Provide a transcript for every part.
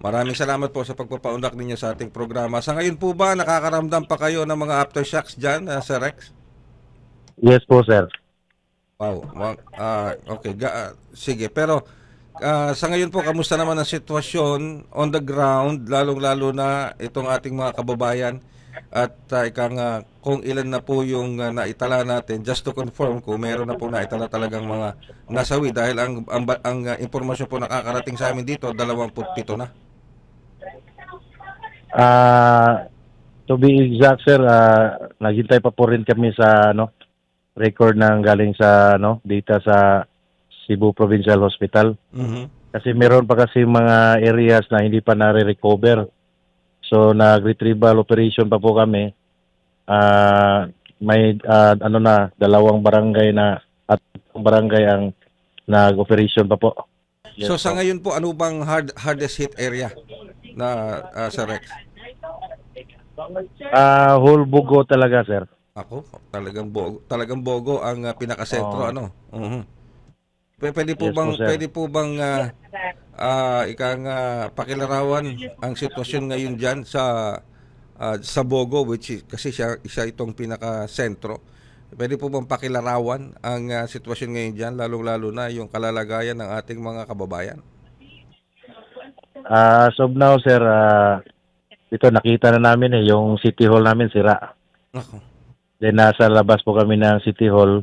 Maraming salamat po sa pagpapaunlak ninyo sa ating programa. Sa ngayon po ba, nakakaramdam pa kayo ng mga aftershocks dyan, Sir Rex? Yes po, sir. Wow. Okay. Sige. Pero sa ngayon po, kamusta naman ang sitwasyon on the ground, lalong-lalo na itong ating mga kababayan? At ika nga, kung ilan na po yung naitala natin, just to confirm kung meron na po naitala talagang mga nasawi dahil ang impormasyon po nakakarating sa amin dito, 27 na. Ah, to be exact, sir, naghintay pa po rin kami sa record ng galing sa data sa Cebu Provincial Hospital. Mhm. Kasi meron pa kasi mga areas na hindi pa nare-recover. So nag-retrieval operation pa po kami. May dalawang barangay na at barangay ang nag-operation pa po. So Yes sa po. ngayon po, ano bang hardest hit area na Sir Rex? Whole Bugo talaga, sir. Ako, talagang bogo ang pinakasentro Oh, ano. Mhm. Pwede po yes po, bang sir. ika nga pakilarawan ang sitwasyon ngayon diyan sa Bogo, which is, kasi siya itong pinakasentro. Pwede po bang pakilarawan ang sitwasyon ngayon diyan, lalong-lalo na yung kalalagayan ng ating mga kababayan? As of now, sir, ito nakita na namin yung City Hall namin sira. Ako. Then nasa labas po kami ng City Hall.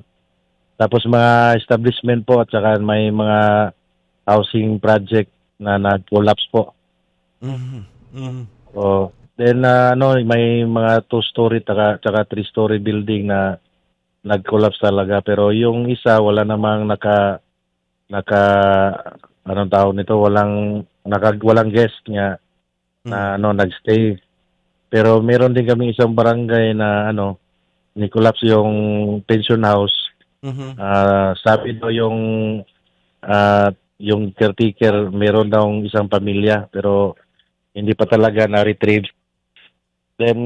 Tapos mga establishment po at saka may mga housing project na nag-collapse po. Mhm. Mhm. So, then may mga two-story tsaka three-story building na nag-collapse talaga. Pero yung isa wala namang naka anong tawag nito, walang guest niya Mhm. na nagstay. Pero meron din kami isang barangay na ni-collapse yung pension house. Mhm. Sabi daw yung caretaker meron daw isang pamilya pero hindi pa talaga na-retrieve. Then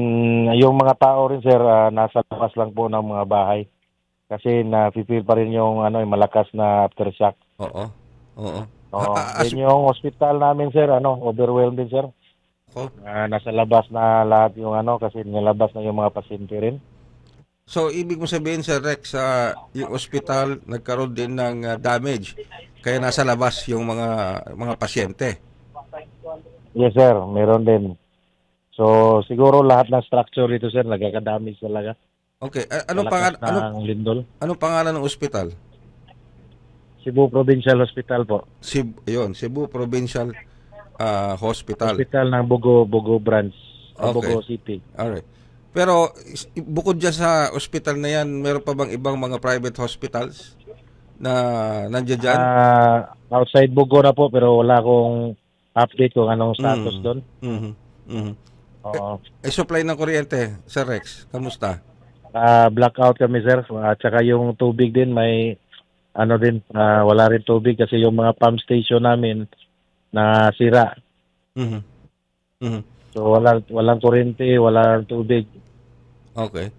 yung mga tao rin, sir, nasa labas lang po ng mga bahay kasi na-feel pa rin yung malakas na aftershock. Oo. Oo. Then yung hospital namin, sir, overwhelmed din, sir. Ako. Nasa labas na lahat yung kasi nilabas na yung mga pasyente rin. So, ibig mo sabihin, Sir Rex, yung ospital nagkaroon din ng damage. Kaya nasa labas yung mga pasyente. Yes, sir, meron din. So siguro lahat ng structure dito, sir, nagkaka-damage talaga. Okay. Malakas ng lindol. Anong pangalan ng ospital? Cebu Provincial Hospital po. Cebu Provincial Hospital. Hospital ng Bogo Branch. Okay. Bogo City. Alright. Pero bukod dyan sa ospital na yan, meron pa bang ibang mga private hospitals na nandiyan dyan? Outside Bogo na po pero wala akong update kung anong status Mm. doon. Mhm. Mhm. Oo. Supply ng kuryente, Sir Rex, kamusta? Blackout kami, sir. At saka yung tubig din may wala rin tubig kasi yung mga pump station namin na sira. Mhm. Mhm. So walang kuryente, walang tubig. Okay.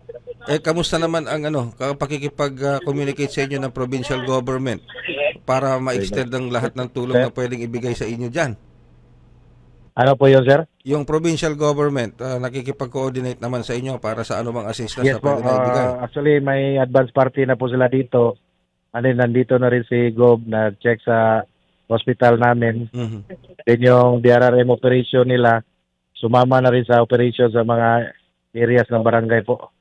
Kamusta naman ang pakikipag-communicate sa inyo ng provincial government para ma-extend ang lahat ng tulong Sir, na pwedeng ibigay sa inyo dyan? ano po yun, sir? Yung provincial government, nakikipag-coordinate naman sa inyo para sa anumang assistance Yes na po. pwede na ibigay. Actually, may advance party na po sila dito. And then, nandito na rin si Gob nag-check sa hospital namin. Mhm. Then yung DRRM operation nila, sumama na rin sa operation sa mga areas ng barangay po.